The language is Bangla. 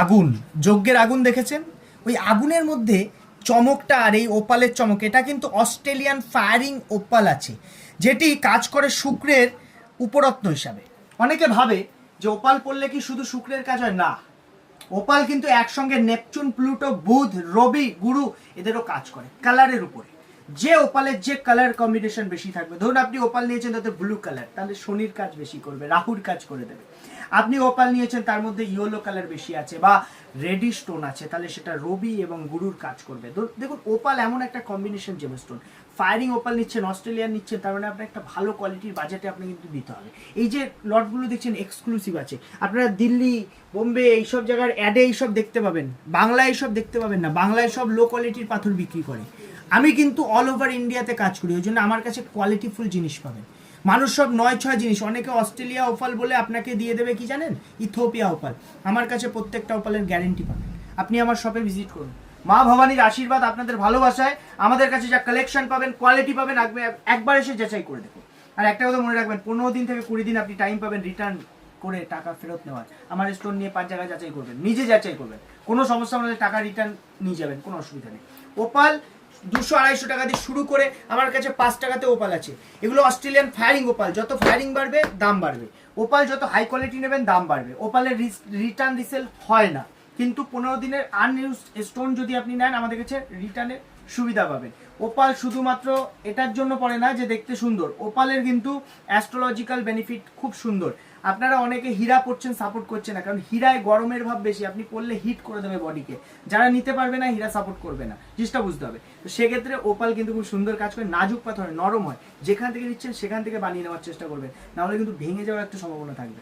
আগুন, যজ্ঞের আগুন দেখেছেন? ওই আগুনের মধ্যে চমকটা আর এই ওপালের চমক, এটা কিন্তু অস্ট্রেলিয়ান ফায়ারিং ওপাল আছে, যেটি কাজ করে শুক্রের উপরত্ন হিসাবে। অনেকে ভাবে যে ওপাল পড়লে কি শুধু শুক্রের কাজ হয়, না, ওপাল কিন্তু একসঙ্গে নেপচুন, প্লুটো, বুধ, রবি, গুরু এদেরও কাজ করে কালারের উপরে। যে ওপালের যে কালার কম্বিনেশন বেশি থাকবে, ধরুন আপনি ওপাল নিয়েছেন তাতে ব্লু কালার, তাহলে শনির কাজ বেশি করবে, রাহুর কাজ করে দেবে। আপনি ওপাল নিয়েছেন তার মধ্যে ইয়েলো কালার বেশি আছে বা রেডি স্টোন আছে, তাহলে সেটা রবি এবং গুরুর কাজ করবে। দেখুন ওপাল এমন একটা কম্বিনেশন জেমস্টোন, ফায়ারিং ওপাল নিচ্ছেন, অস্ট্রেলিয়ান নিচ্ছেন, তার মানে আপনার একটা ভালো কোয়ালিটির বাজেটে আপনি কিন্তু দিতে হবে। এই যে লটগুলো দেখছেন এক্সক্লুসিভ আছে, আপনারা দিল্লি, বোম্বে এইসব জায়গার অ্যাডে এইসব দেখতে পাবেন, বাংলায় এইসব দেখতে পাবেন না। বাংলায় সব লো কোয়ালিটির পাথর বিক্রি করে। আমি কিন্তু অল ওভার ইন্ডিয়াতে কাজ করি, ওই জন্য আমার কাছে কোয়ালিটিফুল জিনিস পাবেন। মানুষ সব 9-6 জিনিস, অনেকে অস্ট্রেলিয়া ওপাল বলে আপনাকে দিয়ে দেবে কি জানেন, ইথিওপিয়া ওপাল। আমার কাছে প্রত্যেকটা ওপালের গ্যারেন্টি পাবেন। আপনি আমার শপে ভিজিট করুন। মা ভবানীর আশীর্বাদ, আপনাদের ভালোবাসায় আমাদের কাছে যা কালেকশন পাবেন, কোয়ালিটি পাবেন, একবার এসে যাচাই করে দেখুন। আর একটা কথা মনে রাখবেন, 15 দিন থেকে 20 দিন আপনি টাইম পাবেন রিটার্ন করে টাকা ফেরত নেওয়ার। আমার স্টোন নিয়ে 5 জায়গায় যাচাই করবেন, নিজে যাচাই করবেন, কোনো সমস্যা হলে টাকা রিটার্ন নিয়ে যাবেন, কোনো অসুবিধা নেই। ওপাল 200-250 টাকা দিয়ে শুরু করে আমার কাছে 5 টাকাতে ওপাল আছে। এগুলো অস্ট্রেলিয়ান ফায়ারিং ওপাল, যত ফায়ারিং বাড়বে দাম বাড়বে। ওপাল যত হাই কোয়ালিটি নেবেন দাম বাড়বে। ওপালের রিটার্ন রিসেল হয় না, কিন্তু 15 দিনের আনইউজ স্টোন যদি আপনি নেন আমাদের কাছে রিটার্নের সুবিধা পাবেন। ওপাল শুধুমাত্র এটার জন্য পড়ে না যে দেখতে সুন্দর, ওপালের কিন্তু অ্যাস্ট্রোলজিক্যাল বেনিফিট খুব সুন্দর। আপনারা অনেকে হীরা পড়ছেন, সাপোর্ট করছে না, কারণ হীরায় গরমের ভাব বেশি, আপনি পড়লে হিট করে দেবে বডিকে। যারা নিতে পারবে না হীরা সাপোর্ট করবে না, জিনিসটা বুঝতে হবে। তো সেক্ষেত্রে ওপাল কিন্তু খুব সুন্দর কাজ করে, নাজুক পাথর, নরম হয়, যেখান থেকে নিচ্ছেন সেখান থেকে বানিয়ে নেওয়ার চেষ্টা করবেন, নাহলে কিন্তু ভেঙে যাওয়ার একটা সম্ভাবনা থাকবে।